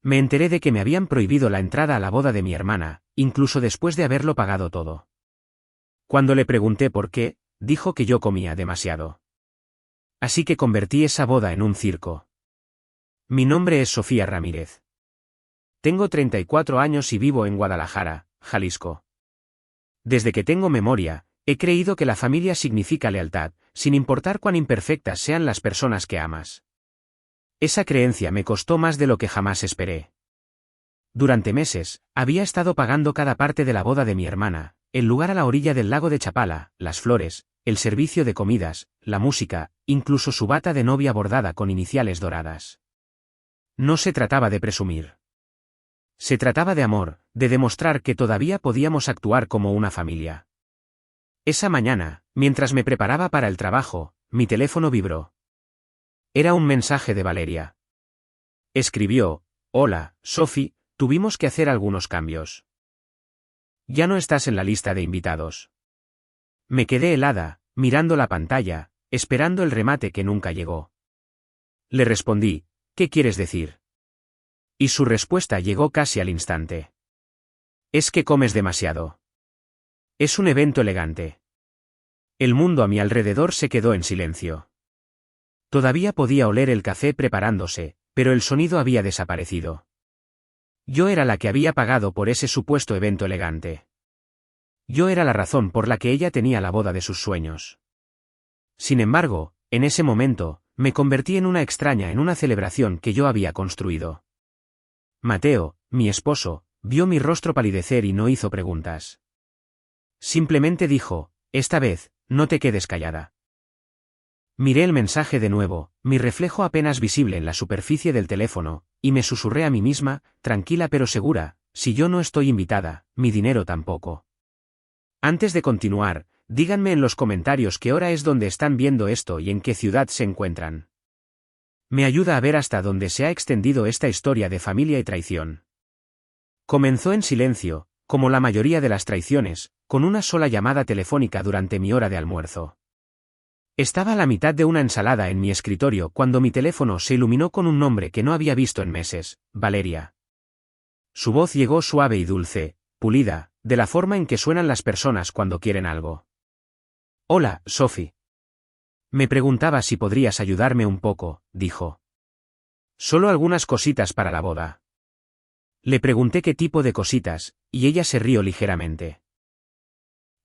Me enteré de que me habían prohibido la entrada a la boda de mi hermana, incluso después de haberlo pagado todo. Cuando le pregunté por qué, dijo que yo comía demasiado. Así que convertí esa boda en un circo. Mi nombre es Sofía Ramírez. Tengo 34 años y vivo en Guadalajara, Jalisco. Desde que tengo memoria, he creído que la familia significa lealtad, sin importar cuán imperfectas sean las personas que amas. Esa creencia me costó más de lo que jamás esperé. Durante meses, había estado pagando cada parte de la boda de mi hermana, el lugar a la orilla del lago de Chapala, las flores, el servicio de comidas, la música, incluso su bata de novia bordada con iniciales doradas. No se trataba de presumir. Se trataba de amor, de demostrar que todavía podíamos actuar como una familia. Esa mañana, mientras me preparaba para el trabajo, mi teléfono vibró. Era un mensaje de Valeria. Escribió: «Hola, Sophie, tuvimos que hacer algunos cambios. Ya no estás en la lista de invitados». Me quedé helada, mirando la pantalla, esperando el remate que nunca llegó. Le respondí: «¿Qué quieres decir?». Y su respuesta llegó casi al instante. «Es que comes demasiado. Es un evento elegante». El mundo a mi alrededor se quedó en silencio. Todavía podía oler el café preparándose, pero el sonido había desaparecido. Yo era la que había pagado por ese supuesto evento elegante. Yo era la razón por la que ella tenía la boda de sus sueños. Sin embargo, en ese momento, me convertí en una extraña en una celebración que yo había construido. Mateo, mi esposo, vio mi rostro palidecer y no hizo preguntas. Simplemente dijo: «Esta vez, no te quedes callada». Miré el mensaje de nuevo, mi reflejo apenas visible en la superficie del teléfono, y me susurré a mí misma, tranquila pero segura: si yo no estoy invitada, mi dinero tampoco. Antes de continuar, díganme en los comentarios qué hora es donde están viendo esto y en qué ciudad se encuentran. Me ayuda a ver hasta dónde se ha extendido esta historia de familia y traición. Comenzó en silencio, como la mayoría de las traiciones, con una sola llamada telefónica durante mi hora de almuerzo. Estaba a la mitad de una ensalada en mi escritorio cuando mi teléfono se iluminó con un nombre que no había visto en meses: Valeria. Su voz llegó suave y dulce, pulida, de la forma en que suenan las personas cuando quieren algo. «Hola, Sophie. Me preguntaba si podrías ayudarme un poco», dijo. «Solo algunas cositas para la boda». Le pregunté qué tipo de cositas, y ella se rió ligeramente.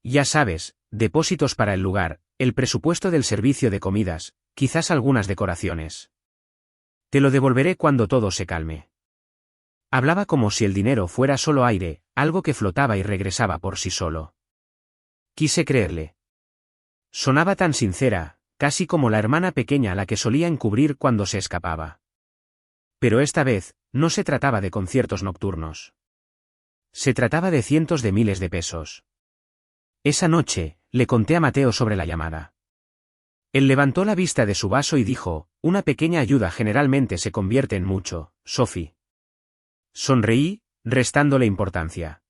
«Ya sabes, depósitos para el lugar, el presupuesto del servicio de comidas, quizás algunas decoraciones. Te lo devolveré cuando todo se calme». Hablaba como si el dinero fuera solo aire, algo que flotaba y regresaba por sí solo. Quise creerle. Sonaba tan sincera, casi como la hermana pequeña a la que solía encubrir cuando se escapaba. Pero esta vez, no se trataba de conciertos nocturnos. Se trataba de cientos de miles de pesos. Esa noche, le conté a Mateo sobre la llamada. Él levantó la vista de su vaso y dijo: «Una pequeña ayuda generalmente se convierte en mucho, Sophie». Sonreí, restándole importancia.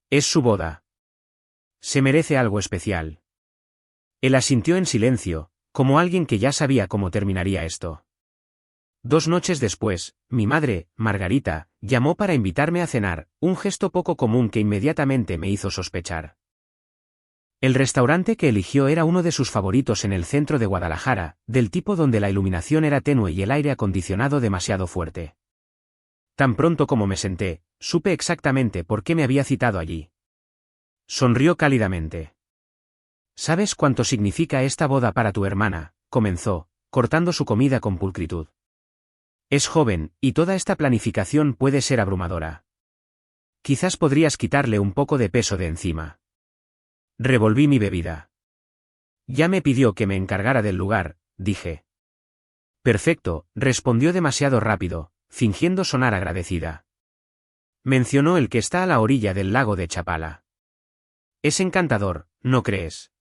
«Es su boda. Se merece algo especial». Él asintió en silencio, como alguien que ya sabía cómo terminaría esto. 2 noches después, mi madre, Margarita, llamó para invitarme a cenar, un gesto poco común que inmediatamente me hizo sospechar. El restaurante que eligió era uno de sus favoritos en el centro de Guadalajara, del tipo donde la iluminación era tenue y el aire acondicionado demasiado fuerte. Tan pronto como me senté, supe exactamente por qué me había citado allí. Sonrió cálidamente. «¿Sabes cuánto significa esta boda para tu hermana?», comenzó, cortando su comida con pulcritud. «Es joven, y toda esta planificación puede ser abrumadora. Quizás podrías quitarle un poco de peso de encima». Revolví mi bebida. «Ya me pidió que me encargara del lugar», dije. «Perfecto», respondió demasiado rápido, fingiendo sonar agradecida. Mencionó el que está a la orilla del lago de Chapala. «Es encantador, ¿no crees?».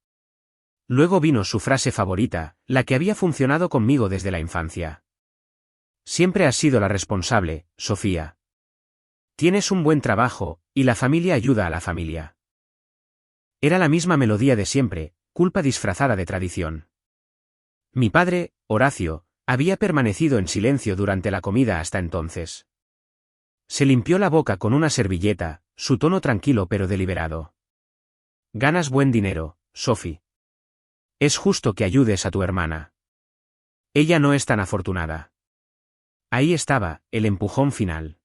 Luego vino su frase favorita, la que había funcionado conmigo desde la infancia. «Siempre has sido la responsable, Sofía. Tienes un buen trabajo, y la familia ayuda a la familia». Era la misma melodía de siempre, culpa disfrazada de tradición. Mi padre, Horacio, había permanecido en silencio durante la comida hasta entonces. Se limpió la boca con una servilleta, su tono tranquilo pero deliberado. Ganas buen dinero, Sophie. Es justo que ayudes a tu hermana. Ella no es tan afortunada. Ahí estaba, el empujón final.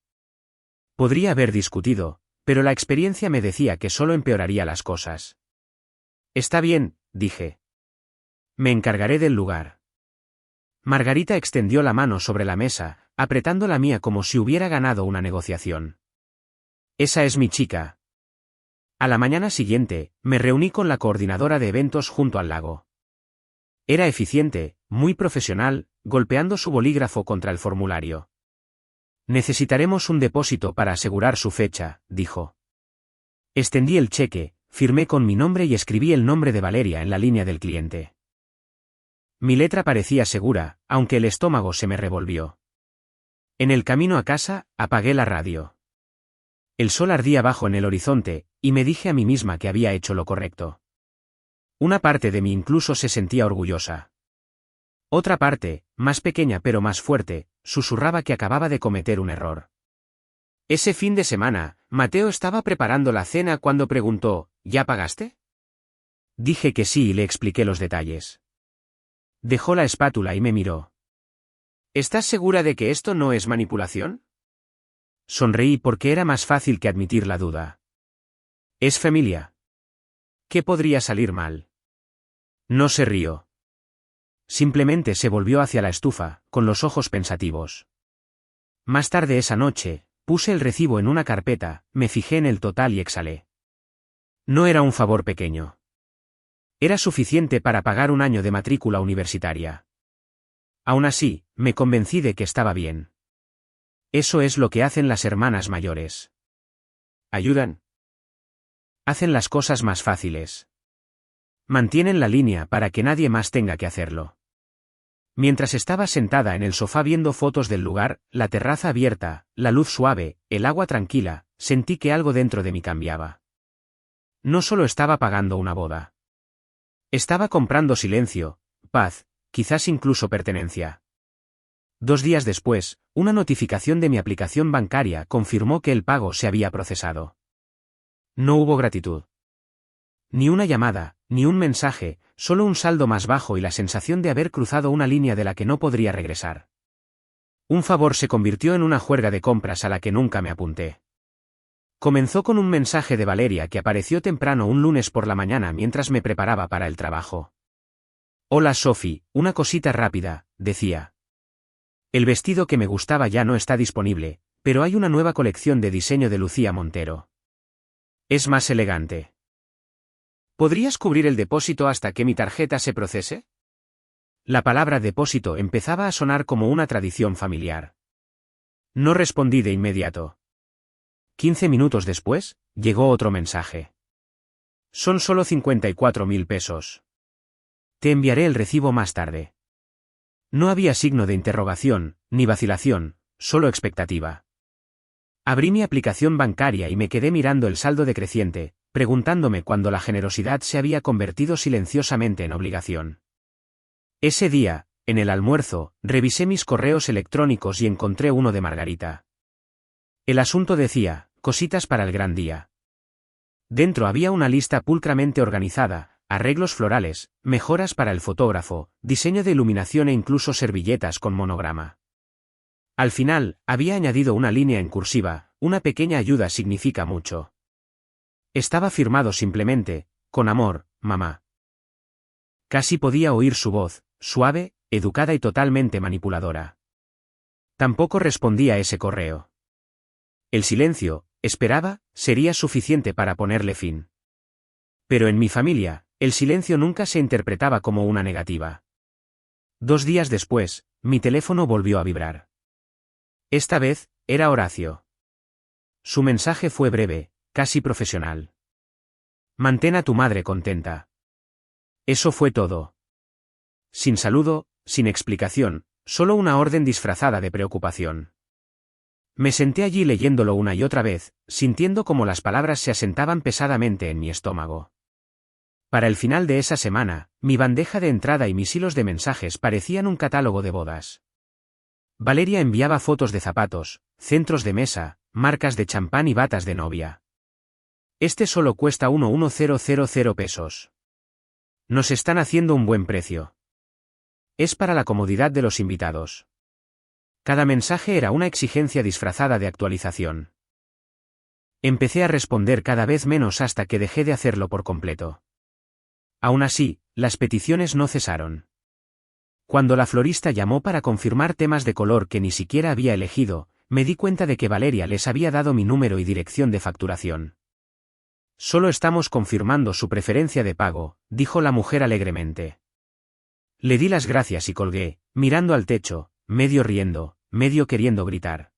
Podría haber discutido, pero la experiencia me decía que solo empeoraría las cosas. Está bien, dije. Me encargaré del lugar. Margarita extendió la mano sobre la mesa, apretando la mía como si hubiera ganado una negociación. Esa es mi chica. A la mañana siguiente, me reuní con la coordinadora de eventos junto al lago. Era eficiente, muy profesional, golpeando su bolígrafo contra el formulario. Necesitaremos un depósito para asegurar su fecha, dijo. Extendí el cheque, firmé con mi nombre y escribí el nombre de Valeria en la línea del cliente. Mi letra parecía segura, aunque el estómago se me revolvió. En el camino a casa, apagué la radio. El sol ardía bajo en el horizonte, y me dije a mí misma que había hecho lo correcto. Una parte de mí incluso se sentía orgullosa. Otra parte, más pequeña pero más fuerte, susurraba que acababa de cometer un error. Ese fin de semana, Mateo estaba preparando la cena cuando preguntó, ¿ya pagaste? Dije que sí y le expliqué los detalles. Dejó la espátula y me miró. ¿Estás segura de que esto no es manipulación? Sonreí porque era más fácil que admitir la duda. Es familia. ¿Qué podría salir mal? No se rió. Simplemente se volvió hacia la estufa, con los ojos pensativos. Más tarde esa noche, puse el recibo en una carpeta, me fijé en el total y exhalé. No era un favor pequeño. Era suficiente para pagar un año de matrícula universitaria. Aún así, me convencí de que estaba bien. Eso es lo que hacen las hermanas mayores. ¿Ayudan? Hacen las cosas más fáciles. Mantienen la línea para que nadie más tenga que hacerlo. Mientras estaba sentada en el sofá viendo fotos del lugar, la terraza abierta, la luz suave, el agua tranquila, sentí que algo dentro de mí cambiaba. No solo estaba pagando una boda. Estaba comprando silencio, paz, quizás incluso pertenencia. 2 días después, una notificación de mi aplicación bancaria confirmó que el pago se había procesado. No hubo gratitud. Ni una llamada, ni un mensaje, solo un saldo más bajo y la sensación de haber cruzado una línea de la que no podría regresar. Un favor se convirtió en una juerga de compras a la que nunca me apunté. Comenzó con un mensaje de Valeria que apareció temprano un lunes por la mañana mientras me preparaba para el trabajo. Hola Sophie, una cosita rápida, decía. El vestido que me gustaba ya no está disponible, pero hay una nueva colección de diseño de Lucía Montero. Es más elegante. ¿Podrías cubrir el depósito hasta que mi tarjeta se procese? La palabra depósito empezaba a sonar como una tradición familiar. No respondí de inmediato. 15 minutos después, llegó otro mensaje. Son solo 54.000 pesos. Te enviaré el recibo más tarde. No había signo de interrogación, ni vacilación, solo expectativa. Abrí mi aplicación bancaria y me quedé mirando el saldo decreciente, preguntándome cuándo la generosidad se había convertido silenciosamente en obligación. Ese día, en el almuerzo, revisé mis correos electrónicos y encontré uno de Margarita. El asunto decía, cositas para el gran día. Dentro había una lista pulcramente organizada, arreglos florales, mejoras para el fotógrafo, diseño de iluminación e incluso servilletas con monograma. Al final, había añadido una línea en cursiva, una pequeña ayuda significa mucho. Estaba firmado simplemente, con amor, mamá. Casi podía oír su voz, suave, educada y totalmente manipuladora. Tampoco respondía a ese correo. El silencio, esperaba, sería suficiente para ponerle fin. Pero en mi familia, el silencio nunca se interpretaba como una negativa. 2 días después, mi teléfono volvió a vibrar. Esta vez, era Horacio. Su mensaje fue breve, casi profesional. Mantén a tu madre contenta. Eso fue todo. Sin saludo, sin explicación, solo una orden disfrazada de preocupación. Me senté allí leyéndolo una y otra vez, sintiendo como las palabras se asentaban pesadamente en mi estómago. Para el final de esa semana, mi bandeja de entrada y mis hilos de mensajes parecían un catálogo de bodas. Valeria enviaba fotos de zapatos, centros de mesa, marcas de champán y batas de novia. Este solo cuesta 1,1000 pesos. Nos están haciendo un buen precio. Es para la comodidad de los invitados. Cada mensaje era una exigencia disfrazada de actualización. Empecé a responder cada vez menos hasta que dejé de hacerlo por completo. Aún así, las peticiones no cesaron. Cuando la florista llamó para confirmar temas de color que ni siquiera había elegido, me di cuenta de que Valeria les había dado mi número y dirección de facturación. Solo estamos confirmando su preferencia de pago, dijo la mujer alegremente. Le di las gracias y colgué, mirando al techo, medio riendo, medio queriendo gritar.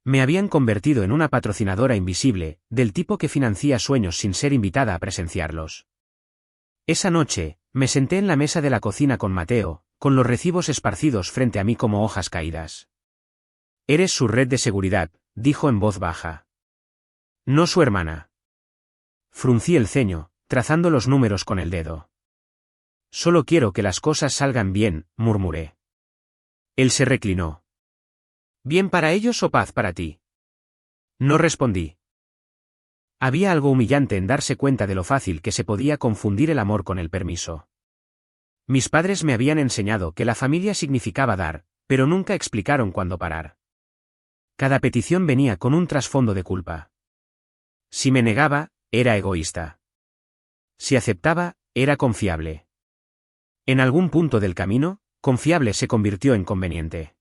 Me habían convertido en una patrocinadora invisible, del tipo que financia sueños sin ser invitada a presenciarlos. Esa noche, me senté en la mesa de la cocina con Mateo, con los recibos esparcidos frente a mí como hojas caídas. Eres su red de seguridad, dijo en voz baja. No su hermana. Fruncí el ceño, trazando los números con el dedo. Solo quiero que las cosas salgan bien, murmuré. Él se reclinó. ¿Bien para ellos o paz para ti? No respondí. Había algo humillante en darse cuenta de lo fácil que se podía confundir el amor con el permiso. Mis padres me habían enseñado que la familia significaba dar, pero nunca explicaron cuándo parar. Cada petición venía con un trasfondo de culpa. Si me negaba, era egoísta. Si aceptaba, era confiable. En algún punto del camino, confiable se convirtió en conveniente.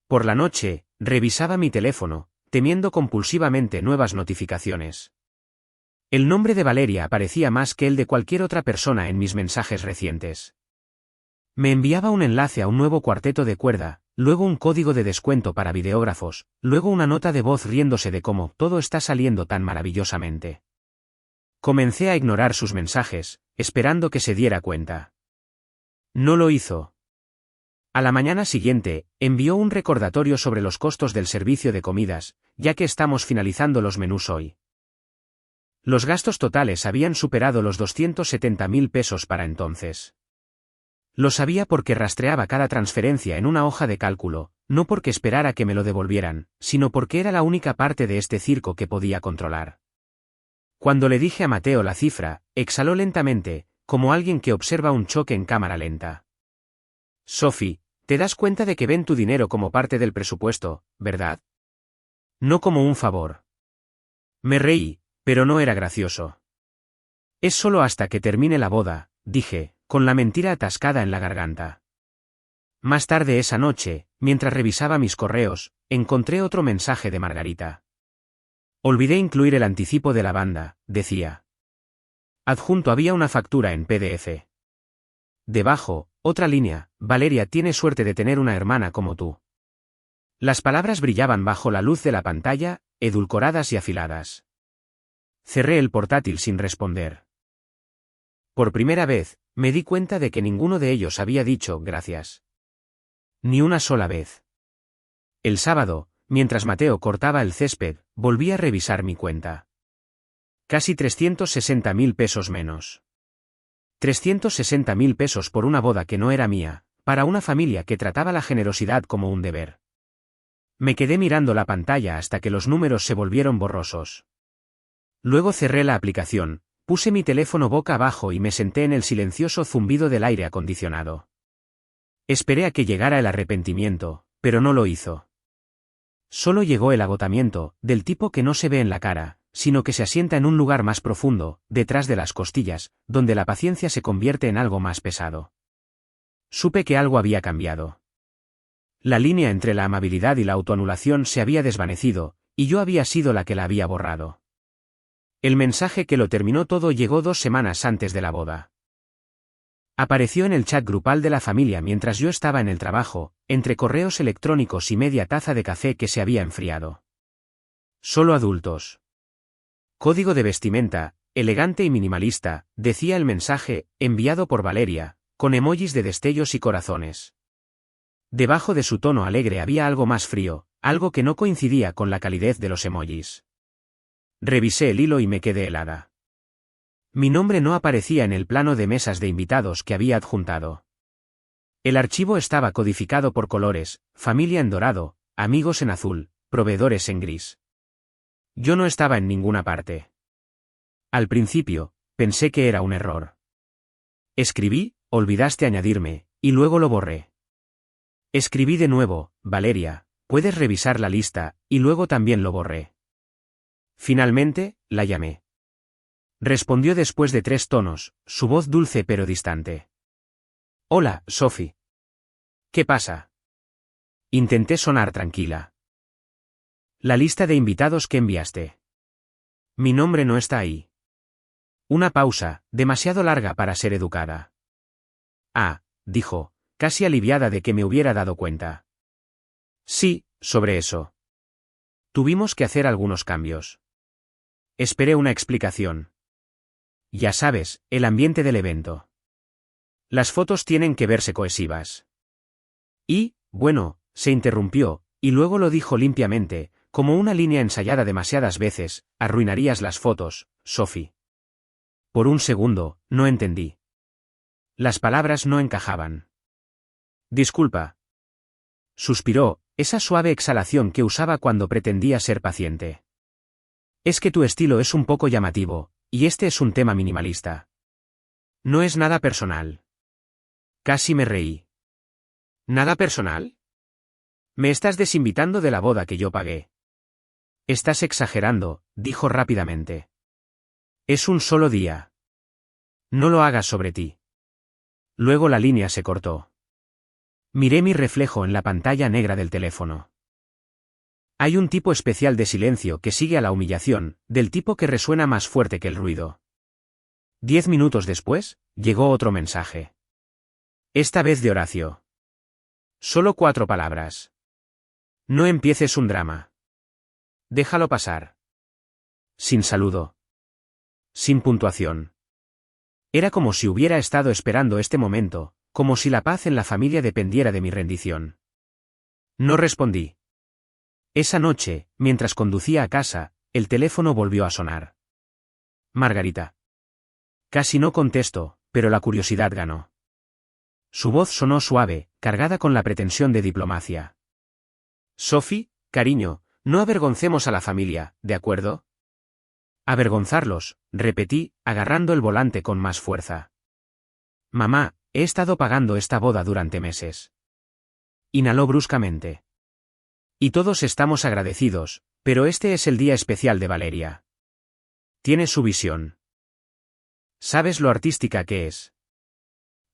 Por la noche, revisaba mi teléfono, temiendo compulsivamente nuevas notificaciones. El nombre de Valeria aparecía más que el de cualquier otra persona en mis mensajes recientes. Me enviaba un enlace a un nuevo cuarteto de cuerda, luego un código de descuento para videógrafos, luego una nota de voz riéndose de cómo todo está saliendo tan maravillosamente. Comencé a ignorar sus mensajes, esperando que se diera cuenta. No lo hizo. A la mañana siguiente, envió un recordatorio sobre los costos del servicio de comidas, ya que estamos finalizando los menús hoy. Los gastos totales habían superado los 270.000 pesos para entonces. Lo sabía porque rastreaba cada transferencia en una hoja de cálculo, no porque esperara que me lo devolvieran, sino porque era la única parte de este circo que podía controlar. Cuando le dije a Mateo la cifra, exhaló lentamente, como alguien que observa un choque en cámara lenta. Sophie, te das cuenta de que ven tu dinero como parte del presupuesto, ¿verdad? No como un favor. Me reí, pero no era gracioso. Es solo hasta que termine la boda, dije, con la mentira atascada en la garganta. Más tarde esa noche, mientras revisaba mis correos, encontré otro mensaje de Margarita. Olvidé incluir el anticipo de la banda, decía. Adjunto había una factura en PDF. Debajo, otra línea, Valeria tiene suerte de tener una hermana como tú. Las palabras brillaban bajo la luz de la pantalla, edulcoradas y afiladas. Cerré el portátil sin responder. Por primera vez, me di cuenta de que ninguno de ellos había dicho gracias. Ni una sola vez. El sábado, mientras Mateo cortaba el césped, volví a revisar mi cuenta. Casi 360.000 pesos menos. 360.000 pesos por una boda que no era mía, para una familia que trataba la generosidad como un deber. Me quedé mirando la pantalla hasta que los números se volvieron borrosos. Luego cerré la aplicación, puse mi teléfono boca abajo y me senté en el silencioso zumbido del aire acondicionado. Esperé a que llegara el arrepentimiento, pero no lo hizo. Solo llegó el agotamiento, del tipo que no se ve en la cara, sino que se asienta en un lugar más profundo, detrás de las costillas, donde la paciencia se convierte en algo más pesado. Supe que algo había cambiado. La línea entre la amabilidad y la autoanulación se había desvanecido, y yo había sido la que la había borrado. El mensaje que lo terminó todo llegó 2 semanas antes de la boda. Apareció en el chat grupal de la familia mientras yo estaba en el trabajo, entre correos electrónicos y media taza de café que se había enfriado. Solo adultos. Código de vestimenta, elegante y minimalista, decía el mensaje, enviado por Valeria, con emojis de destellos y corazones. Debajo de su tono alegre había algo más frío, algo que no coincidía con la calidez de los emojis. Revisé el hilo y me quedé helada. Mi nombre no aparecía en el plano de mesas de invitados que había adjuntado. El archivo estaba codificado por colores, familia en dorado, amigos en azul, proveedores en gris. Yo no estaba en ninguna parte. Al principio, pensé que era un error. Escribí, olvidaste añadirme, y luego lo borré. Escribí de nuevo, Valeria, puedes revisar la lista, y luego también lo borré. Finalmente, la llamé. Respondió después de 3 tonos, su voz dulce pero distante. Hola, Sophie. ¿Qué pasa? Intenté sonar tranquila. La lista de invitados que enviaste. Mi nombre no está ahí. Una pausa, demasiado larga para ser educada. Ah, dijo, casi aliviada de que me hubiera dado cuenta. Sí, sobre eso. Tuvimos que hacer algunos cambios. Esperé una explicación. Ya sabes, el ambiente del evento. Las fotos tienen que verse cohesivas. Y, bueno, se interrumpió, y luego lo dijo limpiamente, como una línea ensayada demasiadas veces, arruinarías las fotos, Sophie. Por un segundo, no entendí. Las palabras no encajaban. Disculpa. Suspiró, esa suave exhalación que usaba cuando pretendía ser paciente. Es que tu estilo es un poco llamativo, y este es un tema minimalista. No es nada personal. Casi me reí. ¿Nada personal? Me estás desinvitando de la boda que yo pagué. Estás exagerando, dijo rápidamente. Es un solo día. No lo hagas sobre ti. Luego la línea se cortó. Miré mi reflejo en la pantalla negra del teléfono. Hay un tipo especial de silencio que sigue a la humillación, del tipo que resuena más fuerte que el ruido. 10 minutos después, llegó otro mensaje. Esta vez de Horacio. Solo 4 palabras. No empieces un drama. Déjalo pasar. Sin saludo. Sin puntuación. Era como si hubiera estado esperando este momento, como si la paz en la familia dependiera de mi rendición. No respondí. Esa noche, mientras conducía a casa, el teléfono volvió a sonar. Margarita. Casi no contesto, pero la curiosidad ganó. Su voz sonó suave, cargada con la pretensión de diplomacia. Sophie, cariño, no avergoncemos a la familia, ¿de acuerdo? Avergonzarlos, repetí, agarrando el volante con más fuerza. Mamá, he estado pagando esta boda durante meses. Inhaló bruscamente. Y todos estamos agradecidos, pero este es el día especial de Valeria. Tiene su visión. ¿Sabes lo artística que es?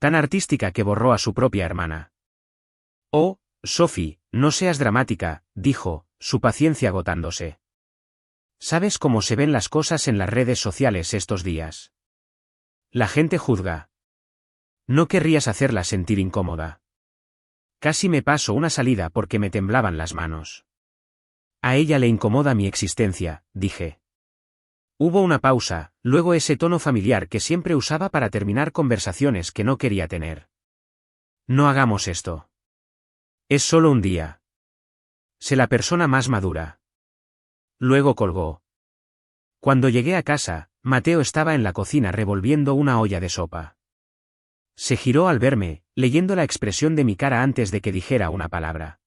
Tan artística que borró a su propia hermana. Oh, Sophie, no seas dramática, dijo, su paciencia agotándose. ¿Sabes cómo se ven las cosas en las redes sociales estos días? La gente juzga. No querrías hacerla sentir incómoda. Casi me paso una salida porque me temblaban las manos. A ella le incomoda mi existencia, dije. Hubo una pausa, luego ese tono familiar que siempre usaba para terminar conversaciones que no quería tener. No hagamos esto. Es solo un día. Sé la persona más madura. Luego colgó. Cuando llegué a casa, Mateo estaba en la cocina revolviendo una olla de sopa. Se giró al verme, leyendo la expresión de mi cara antes de que dijera una palabra.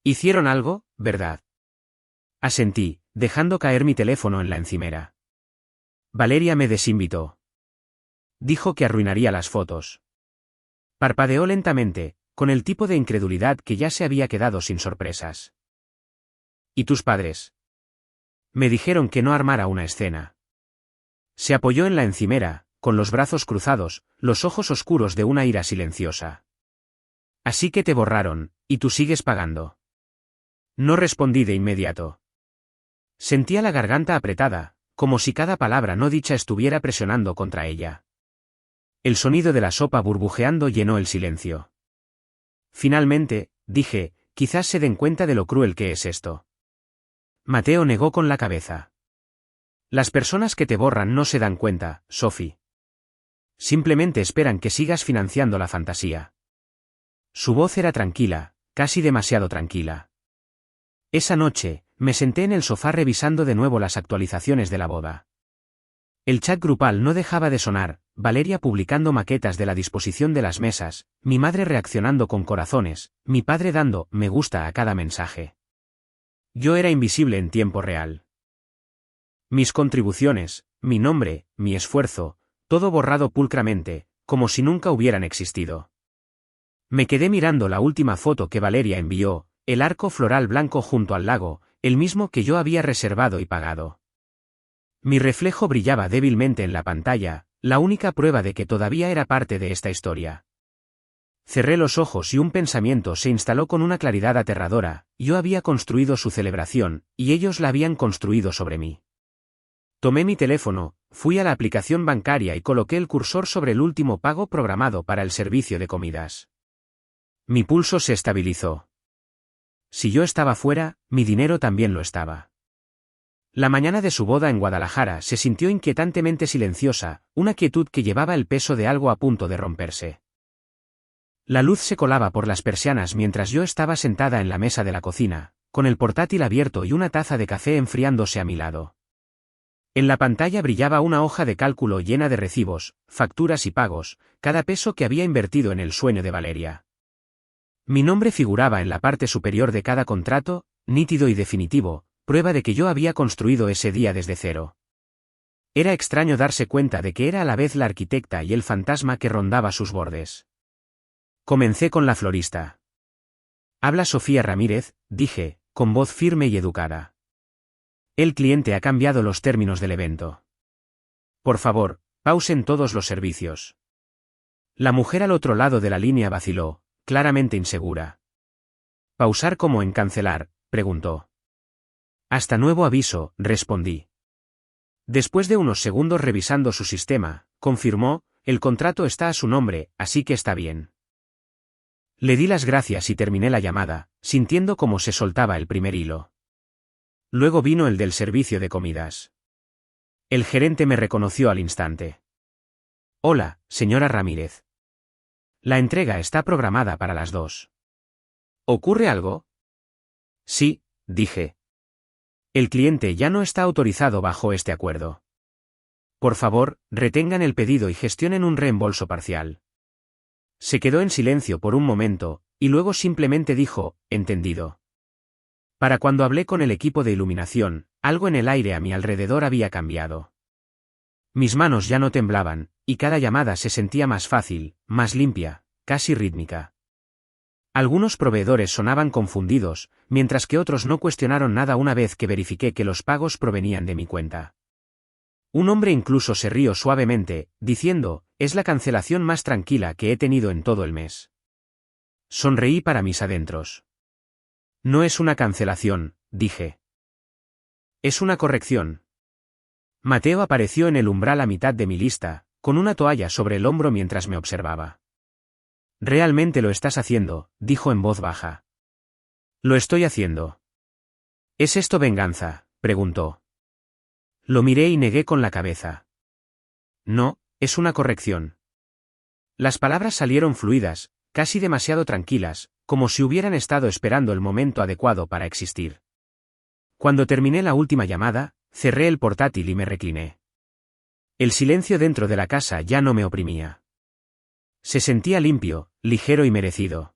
¿Hicieron algo, verdad? Asentí, dejando caer mi teléfono en la encimera. Valeria me desinvitó. Dijo que arruinaría las fotos. Parpadeó lentamente, con el tipo de incredulidad que ya se había quedado sin sorpresas. ¿Y tus padres? Me dijeron que no armara una escena. Se apoyó en la encimera, con los brazos cruzados, los ojos oscuros de una ira silenciosa. Así que te borraron, y tú sigues pagando. No respondí de inmediato. Sentía la garganta apretada, como si cada palabra no dicha estuviera presionando contra ella. El sonido de la sopa burbujeando llenó el silencio. Finalmente, dije, quizás se den cuenta de lo cruel que es esto. Mateo negó con la cabeza. Las personas que te borran no se dan cuenta, Sophie. Simplemente esperan que sigas financiando la fantasía. Su voz era tranquila, casi demasiado tranquila. Esa noche, me senté en el sofá revisando de nuevo las actualizaciones de la boda. El chat grupal no dejaba de sonar, Valeria publicando maquetas de la disposición de las mesas, mi madre reaccionando con corazones, mi padre dando me gusta a cada mensaje. Yo era invisible en tiempo real. Mis contribuciones, mi nombre, mi esfuerzo, todo borrado pulcramente, como si nunca hubieran existido. Me quedé mirando la última foto que Valeria envió, el arco floral blanco junto al lago, el mismo que yo había reservado y pagado. Mi reflejo brillaba débilmente en la pantalla, la única prueba de que todavía era parte de esta historia. Cerré los ojos y un pensamiento se instaló con una claridad aterradora: yo había construido su celebración, y ellos la habían construido sobre mí. Tomé mi teléfono, fui a la aplicación bancaria y coloqué el cursor sobre el último pago programado para el servicio de comidas. Mi pulso se estabilizó. Si yo estaba fuera, mi dinero también lo estaba. La mañana de su boda en Guadalajara se sintió inquietantemente silenciosa, una quietud que llevaba el peso de algo a punto de romperse. La luz se colaba por las persianas mientras yo estaba sentada en la mesa de la cocina, con el portátil abierto y una taza de café enfriándose a mi lado. En la pantalla brillaba una hoja de cálculo llena de recibos, facturas y pagos, cada peso que había invertido en el sueño de Valeria. Mi nombre figuraba en la parte superior de cada contrato, nítido y definitivo, prueba de que yo había construido ese día desde cero. Era extraño darse cuenta de que era a la vez la arquitecta y el fantasma que rondaba sus bordes. Comencé con la florista. Habla Sofía Ramírez, dije, con voz firme y educada. El cliente ha cambiado los términos del evento. Por favor, pausen todos los servicios. La mujer al otro lado de la línea vaciló, claramente insegura. ¿Pausar como en cancelar?, preguntó. Hasta nuevo aviso, respondí. Después de unos segundos revisando su sistema, confirmó: el contrato está a su nombre, así que está bien. Le di las gracias y terminé la llamada, sintiendo cómo se soltaba el primer hilo. Luego vino el del servicio de comidas. El gerente me reconoció al instante. Hola, señora Ramírez. La entrega está programada para las 2. ¿Ocurre algo? Sí, dije. El cliente ya no está autorizado bajo este acuerdo. Por favor, retengan el pedido y gestionen un reembolso parcial. Se quedó en silencio por un momento, y luego simplemente dijo: entendido. Para cuando hablé con el equipo de iluminación, algo en el aire a mi alrededor había cambiado. Mis manos ya no temblaban, y cada llamada se sentía más fácil, más limpia, casi rítmica. Algunos proveedores sonaban confundidos, mientras que otros no cuestionaron nada una vez que verifiqué que los pagos provenían de mi cuenta. Un hombre incluso se rió suavemente, diciendo: es la cancelación más tranquila que he tenido en todo el mes. Sonreí para mis adentros. No es una cancelación, dije. Es una corrección. Mateo apareció en el umbral a mitad de mi lista, con una toalla sobre el hombro mientras me observaba. Realmente lo estás haciendo, dijo en voz baja. Lo estoy haciendo. ¿Es esto venganza?, preguntó. Lo miré y negué con la cabeza. No, es una corrección. Las palabras salieron fluidas, casi demasiado tranquilas, como si hubieran estado esperando el momento adecuado para existir. Cuando terminé la última llamada, cerré el portátil y me recliné. El silencio dentro de la casa ya no me oprimía. Se sentía limpio, ligero y merecido.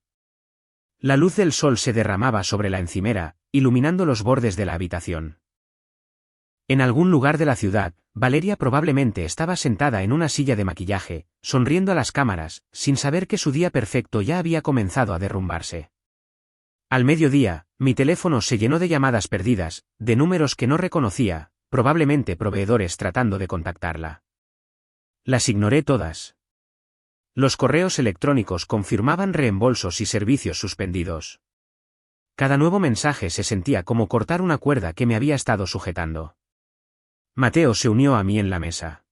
La luz del sol se derramaba sobre la encimera, iluminando los bordes de la habitación. En algún lugar de la ciudad, Valeria probablemente estaba sentada en una silla de maquillaje, sonriendo a las cámaras, sin saber que su día perfecto ya había comenzado a derrumbarse. Al mediodía, mi teléfono se llenó de llamadas perdidas, de números que no reconocía, probablemente proveedores tratando de contactarla. Las ignoré todas. Los correos electrónicos confirmaban reembolsos y servicios suspendidos. Cada nuevo mensaje se sentía como cortar una cuerda que me había estado sujetando. Mateo se unió a mí en la mesa.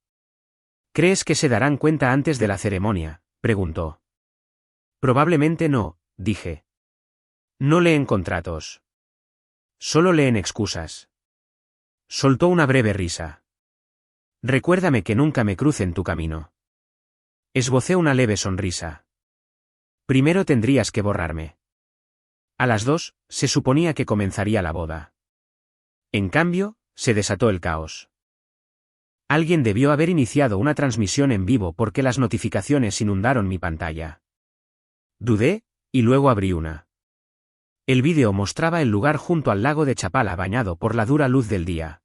¿Crees que se darán cuenta antes de la ceremonia?, preguntó. Probablemente no, dije. No leen contratos. Solo leen excusas. Soltó una breve risa. Recuérdame que nunca me cruce en tu camino. Esbocé una leve sonrisa. Primero tendrías que borrarme. A las 2, se suponía que comenzaría la boda. En cambio, se desató el caos. Alguien debió haber iniciado una transmisión en vivo porque las notificaciones inundaron mi pantalla. Dudé, y luego abrí una. El vídeo mostraba el lugar junto al lago de Chapala bañado por la dura luz del día.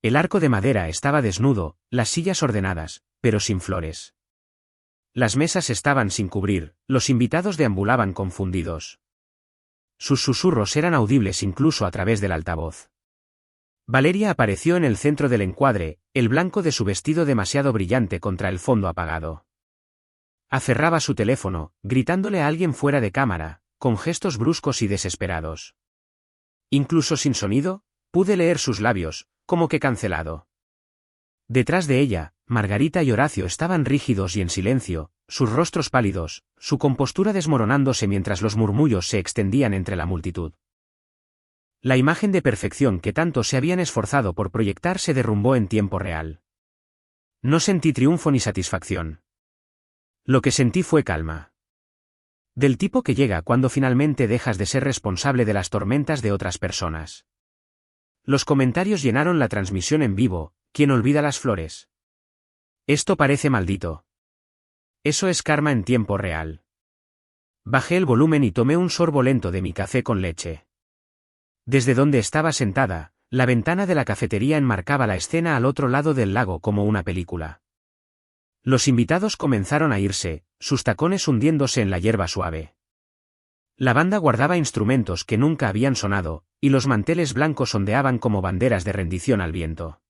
El arco de madera estaba desnudo, las sillas ordenadas, pero sin flores. Las mesas estaban sin cubrir, los invitados deambulaban confundidos. Sus susurros eran audibles incluso a través del altavoz. Valeria apareció en el centro del encuadre, el blanco de su vestido demasiado brillante contra el fondo apagado. Aferraba su teléfono, gritándole a alguien fuera de cámara, con gestos bruscos y desesperados. Incluso sin sonido, pude leer sus labios, como que cancelado. Detrás de ella, Margarita y Horacio estaban rígidos y en silencio, sus rostros pálidos, su compostura desmoronándose mientras los murmullos se extendían entre la multitud. La imagen de perfección que tanto se habían esforzado por proyectar se derrumbó en tiempo real. No sentí triunfo ni satisfacción. Lo que sentí fue calma. Del tipo que llega cuando finalmente dejas de ser responsable de las tormentas de otras personas. Los comentarios llenaron la transmisión en vivo. ¿Quién olvida las flores? Esto parece maldito. Eso es karma en tiempo real. Bajé el volumen y tomé un sorbo lento de mi café con leche. Desde donde estaba sentada, la ventana de la cafetería enmarcaba la escena al otro lado del lago como una película. Los invitados comenzaron a irse, sus tacones hundiéndose en la hierba suave. La banda guardaba instrumentos que nunca habían sonado, y los manteles blancos ondeaban como banderas de rendición al viento.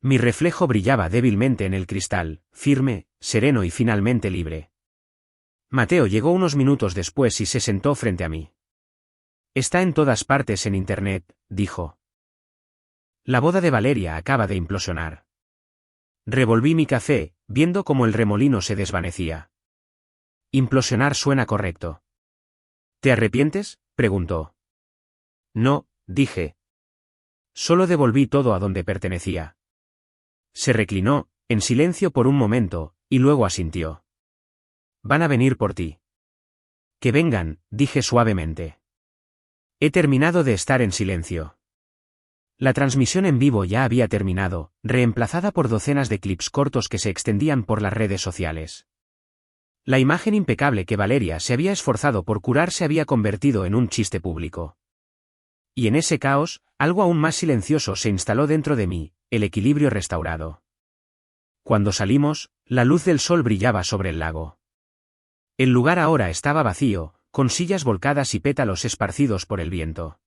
Mi reflejo brillaba débilmente en el cristal, firme, sereno y finalmente libre. Mateo llegó unos minutos después y se sentó frente a mí. Está en todas partes en internet, dijo. La boda de Valeria acaba de implosionar. Revolví mi café, viendo cómo el remolino se desvanecía. Implosionar suena correcto. ¿Te arrepientes?, preguntó. No, dije. Solo devolví todo a donde pertenecía. Se reclinó, en silencio por un momento, y luego asintió. Van a venir por ti. Que vengan, dije suavemente. He terminado de estar en silencio. La transmisión en vivo ya había terminado, reemplazada por docenas de clips cortos que se extendían por las redes sociales. La imagen impecable que Valeria se había esforzado por curar se había convertido en un chiste público. Y en ese caos, algo aún más silencioso se instaló dentro de mí, el equilibrio restaurado. Cuando salimos, la luz del sol brillaba sobre el lago. El lugar ahora estaba vacío, con sillas volcadas y pétalos esparcidos por el viento.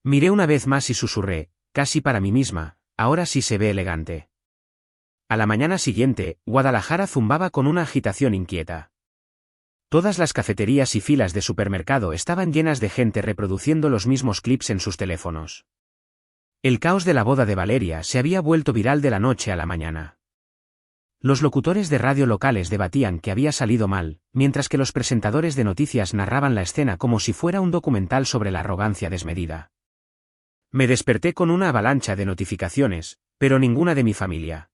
Miré una vez más y susurré, casi para mí misma, ahora sí se ve elegante. A la mañana siguiente, Guadalajara zumbaba con una agitación inquieta. Todas las cafeterías y filas de supermercado estaban llenas de gente reproduciendo los mismos clips en sus teléfonos. El caos de la boda de Valeria se había vuelto viral de la noche a la mañana. Los locutores de radio locales debatían que había salido mal, mientras que los presentadores de noticias narraban la escena como si fuera un documental sobre la arrogancia desmedida. Me desperté con una avalancha de notificaciones, pero ninguna de mi familia.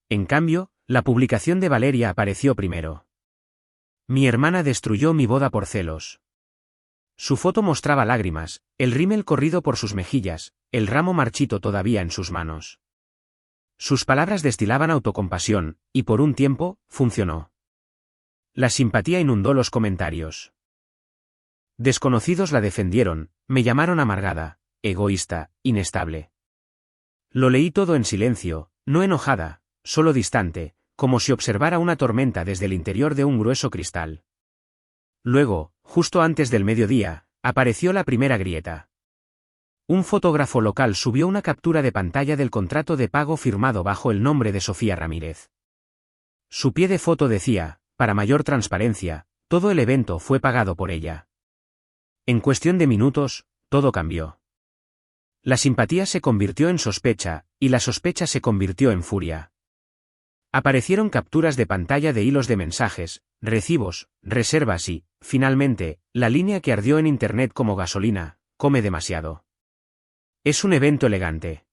En cambio, la publicación de Valeria apareció primero. Mi hermana destruyó mi boda por celos. Su foto mostraba lágrimas, el rímel corrido por sus mejillas, el ramo marchito todavía en sus manos. Sus palabras destilaban autocompasión, y por un tiempo, funcionó. La simpatía inundó los comentarios. Desconocidos la defendieron, me llamaron amargada, egoísta, inestable. Lo leí todo en silencio, no enojada, solo distante, como si observara una tormenta desde el interior de un grueso cristal. Luego, justo antes del mediodía, apareció la primera grieta. Un fotógrafo local subió una captura de pantalla del contrato de pago firmado bajo el nombre de Sofía Ramírez. Su pie de foto decía, para mayor transparencia, todo el evento fue pagado por ella. En cuestión de minutos, todo cambió. La simpatía se convirtió en sospecha, y la sospecha se convirtió en furia. Aparecieron capturas de pantalla de hilos de mensajes, recibos, reservas y, finalmente, la línea que ardió en Internet como gasolina, come demasiado. Es un evento elegante.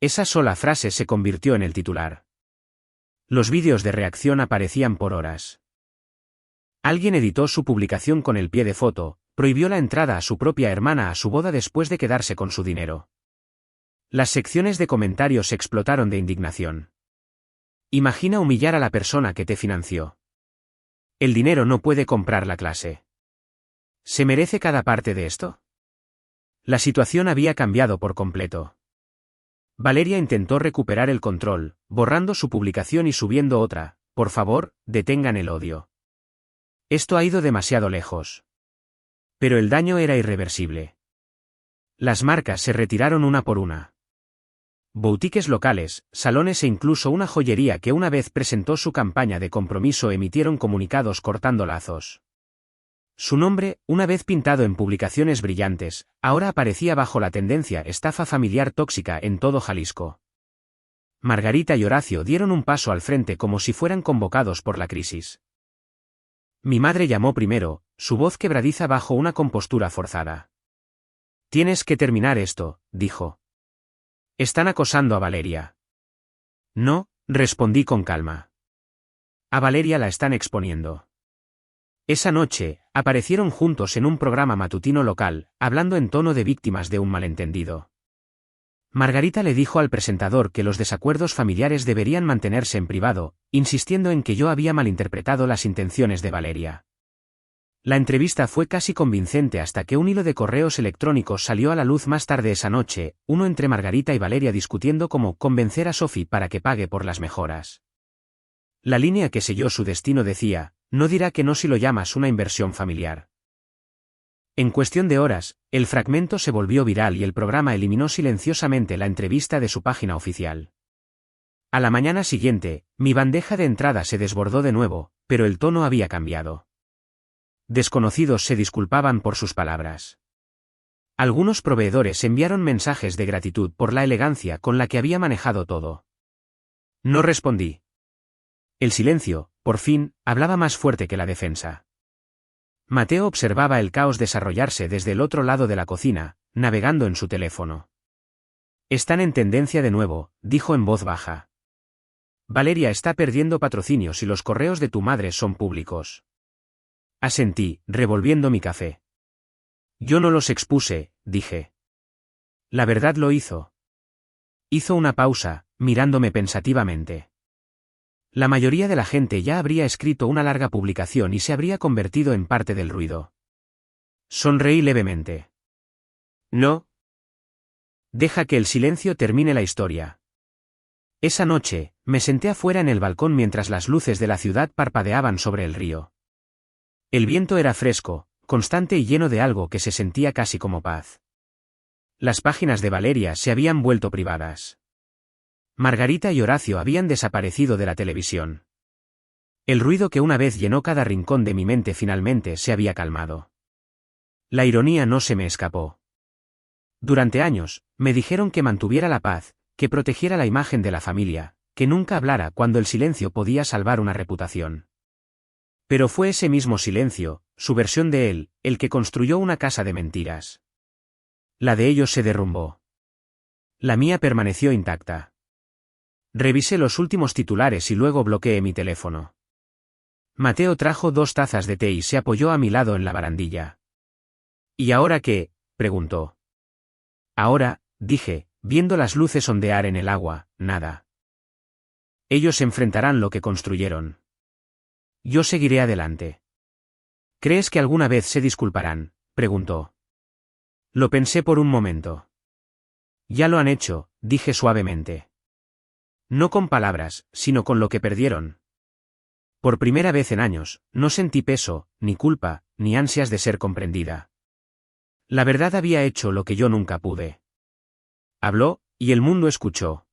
Esa sola frase se convirtió en el titular. Los vídeos de reacción aparecían por horas. Alguien editó su publicación con el pie de foto, prohibió la entrada a su propia hermana a su boda después de quedarse con su dinero. Las secciones de comentarios explotaron de indignación. Imagina humillar a la persona que te financió. El dinero no puede comprar la clase. ¿Se merece cada parte de esto? La situación había cambiado por completo. Valeria intentó recuperar el control, borrando su publicación y subiendo otra. Por favor, detengan el odio. Esto ha ido demasiado lejos. Pero el daño era irreversible. Las marcas se retiraron una por una. Boutiques locales, salones e incluso una joyería que una vez presentó su campaña de compromiso emitieron comunicados cortando lazos. Su nombre, una vez pintado en publicaciones brillantes, ahora aparecía bajo la tendencia estafa familiar tóxica en todo Jalisco. Margarita y Horacio dieron un paso al frente como si fueran convocados por la crisis. Mi madre llamó primero, su voz quebradiza bajo una compostura forzada. Tienes que terminar esto, dijo. Están acosando a Valeria. No, respondí con calma. A Valeria la están exponiendo. Esa noche, aparecieron juntos en un programa matutino local, hablando en tono de víctimas de un malentendido. Margarita le dijo al presentador que los desacuerdos familiares deberían mantenerse en privado, insistiendo en que yo había malinterpretado las intenciones de Valeria. La entrevista fue casi convincente hasta que un hilo de correos electrónicos salió a la luz más tarde esa noche, uno entre Margarita y Valeria discutiendo cómo convencer a Sophie para que pague por las mejoras. La línea que selló su destino decía, no dirá que no si lo llamas una inversión familiar. En cuestión de horas, el fragmento se volvió viral y el programa eliminó silenciosamente la entrevista de su página oficial. A la mañana siguiente, mi bandeja de entrada se desbordó de nuevo, pero el tono había cambiado. Desconocidos se disculpaban por sus palabras. Algunos proveedores enviaron mensajes de gratitud por la elegancia con la que había manejado todo. No respondí. El silencio, por fin, hablaba más fuerte que la defensa. Mateo observaba el caos desarrollarse desde el otro lado de la cocina, navegando en su teléfono. Están en tendencia de nuevo, dijo en voz baja. Valeria está perdiendo patrocinios y los correos de tu madre son públicos. Asentí, revolviendo mi café. Yo no los expuse, dije. La verdad lo hizo. Hizo una pausa, mirándome pensativamente. La mayoría de la gente ya habría escrito una larga publicación y se habría convertido en parte del ruido. Sonreí levemente. No. Deja que el silencio termine la historia. Esa noche, me senté afuera en el balcón mientras las luces de la ciudad parpadeaban sobre el río. El viento era fresco, constante y lleno de algo que se sentía casi como paz. Las páginas de Valeria se habían vuelto privadas. Margarita y Horacio habían desaparecido de la televisión. El ruido que una vez llenó cada rincón de mi mente finalmente se había calmado. La ironía no se me escapó. Durante años, me dijeron que mantuviera la paz, que protegiera la imagen de la familia, que nunca hablara cuando el silencio podía salvar una reputación. Pero fue ese mismo silencio, su versión de él, el que construyó una casa de mentiras. La de ellos se derrumbó. La mía permaneció intacta. Revisé los últimos titulares y luego bloqueé mi teléfono. Mateo trajo 2 tazas de té y se apoyó a mi lado en la barandilla. ¿Y ahora qué?, preguntó. Ahora, dije, viendo las luces ondear en el agua, nada. Ellos enfrentarán lo que construyeron. Yo seguiré adelante. ¿Crees que alguna vez se disculparán?, preguntó. Lo pensé por un momento. Ya lo han hecho, dije suavemente. No con palabras, sino con lo que perdieron. Por primera vez en años, no sentí peso, ni culpa, ni ansias de ser comprendida. La verdad había hecho lo que yo nunca pude. Habló, y el mundo escuchó.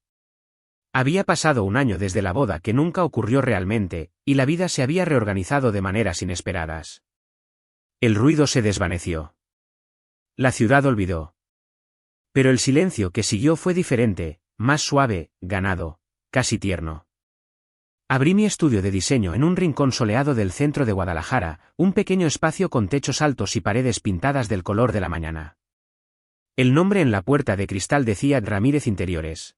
Había pasado un año desde la boda que nunca ocurrió realmente, y la vida se había reorganizado de maneras inesperadas. El ruido se desvaneció. La ciudad olvidó. Pero el silencio que siguió fue diferente, más suave, ganado, casi tierno. Abrí mi estudio de diseño en un rincón soleado del centro de Guadalajara, un pequeño espacio con techos altos y paredes pintadas del color de la mañana. El nombre en la puerta de cristal decía Ramírez Interiores.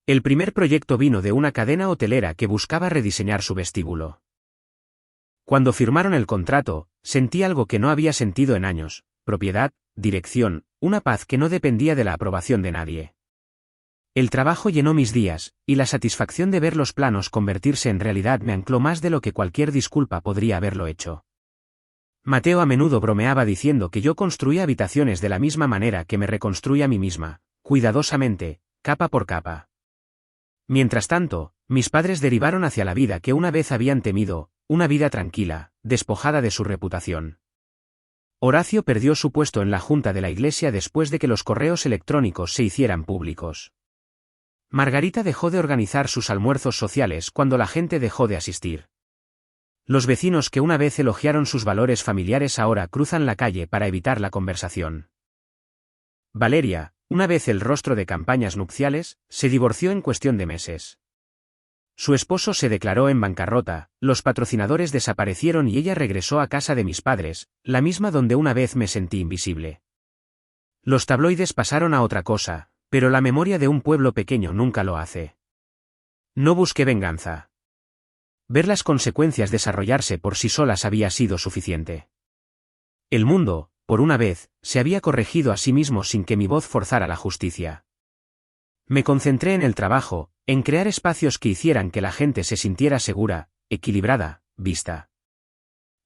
El primer proyecto vino de una cadena hotelera que buscaba rediseñar su vestíbulo. Cuando firmaron el contrato, sentí algo que no había sentido en años: propiedad, dirección, una paz que no dependía de la aprobación de nadie. El trabajo llenó mis días, y la satisfacción de ver los planos convertirse en realidad me ancló más de lo que cualquier disculpa podría haberlo hecho. Mateo a menudo bromeaba diciendo que yo construía habitaciones de la misma manera que me reconstruía a mí misma, cuidadosamente, capa por capa. Mientras tanto, mis padres derivaron hacia la vida que una vez habían temido, una vida tranquila, despojada de su reputación. Horacio perdió su puesto en la junta de la iglesia después de que los correos electrónicos se hicieran públicos. Margarita dejó de organizar sus almuerzos sociales cuando la gente dejó de asistir. Los vecinos que una vez elogiaron sus valores familiares ahora cruzan la calle para evitar la conversación. Valeria, una vez el rostro de campañas nupciales, se divorció en cuestión de meses. Su esposo se declaró en bancarrota, los patrocinadores desaparecieron y ella regresó a casa de mis padres, la misma donde una vez me sentí invisible. Los tabloides pasaron a otra cosa, pero la memoria de un pueblo pequeño nunca lo hace. No busqué venganza. Ver las consecuencias desarrollarse por sí solas había sido suficiente. El mundo, por una vez, se había corregido a sí mismo sin que mi voz forzara la justicia. Me concentré en el trabajo, en crear espacios que hicieran que la gente se sintiera segura, equilibrada, vista.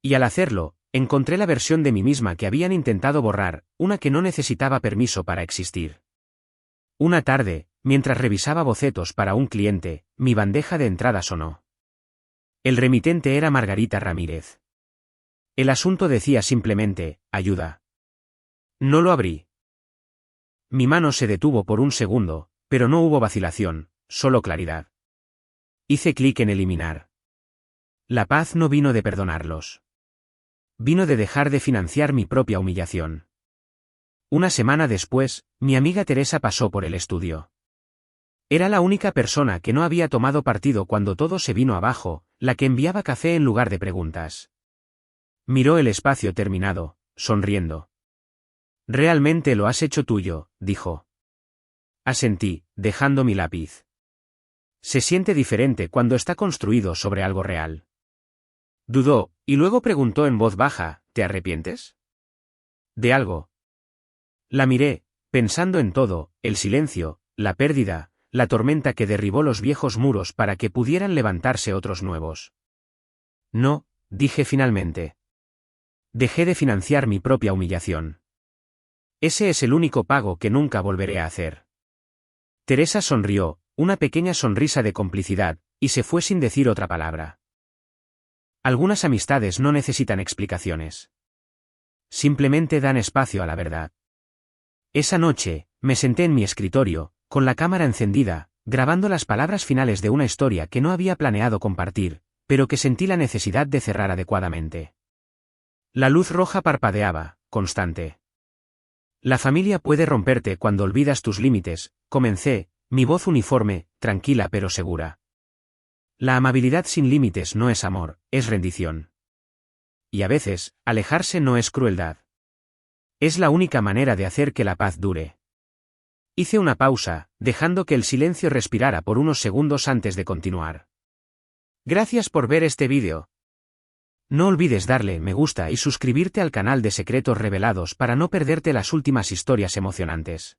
Y al hacerlo, encontré la versión de mí misma que habían intentado borrar, una que no necesitaba permiso para existir. Una tarde, mientras revisaba bocetos para un cliente, mi bandeja de entrada sonó. El remitente era Margarita Ramírez. El asunto decía simplemente, ayuda. No lo abrí. Mi mano se detuvo por un segundo, pero no hubo vacilación, solo claridad. Hice clic en eliminar. La paz no vino de perdonarlos. Vino de dejar de financiar mi propia humillación. Una semana después, mi amiga Teresa pasó por el estudio. Era la única persona que no había tomado partido cuando todo se vino abajo, la que enviaba café en lugar de preguntas. Miró el espacio terminado, sonriendo. «Realmente lo has hecho tuyo», dijo. Asentí, dejando mi lápiz. Se siente diferente cuando está construido sobre algo real. Dudó, y luego preguntó en voz baja, ¿te arrepientes? ¿De algo? La miré, pensando en todo, el silencio, la pérdida, la tormenta que derribó los viejos muros para que pudieran levantarse otros nuevos. No, dije finalmente. Dejé de financiar mi propia humillación. Ese es el único pago que nunca volveré a hacer. Teresa sonrió, una pequeña sonrisa de complicidad, y se fue sin decir otra palabra. Algunas amistades no necesitan explicaciones. Simplemente dan espacio a la verdad. Esa noche, me senté en mi escritorio, con la cámara encendida, grabando las palabras finales de una historia que no había planeado compartir, pero que sentí la necesidad de cerrar adecuadamente. La luz roja parpadeaba, constante. La familia puede romperte cuando olvidas tus límites, comencé, mi voz uniforme, tranquila pero segura. La amabilidad sin límites no es amor, es rendición. Y a veces, alejarse no es crueldad. Es la única manera de hacer que la paz dure. Hice una pausa, dejando que el silencio respirara por unos segundos antes de continuar. Gracias por ver este vídeo. No olvides darle me gusta y suscribirte al canal de Secretos Revelados para no perderte las últimas historias emocionantes.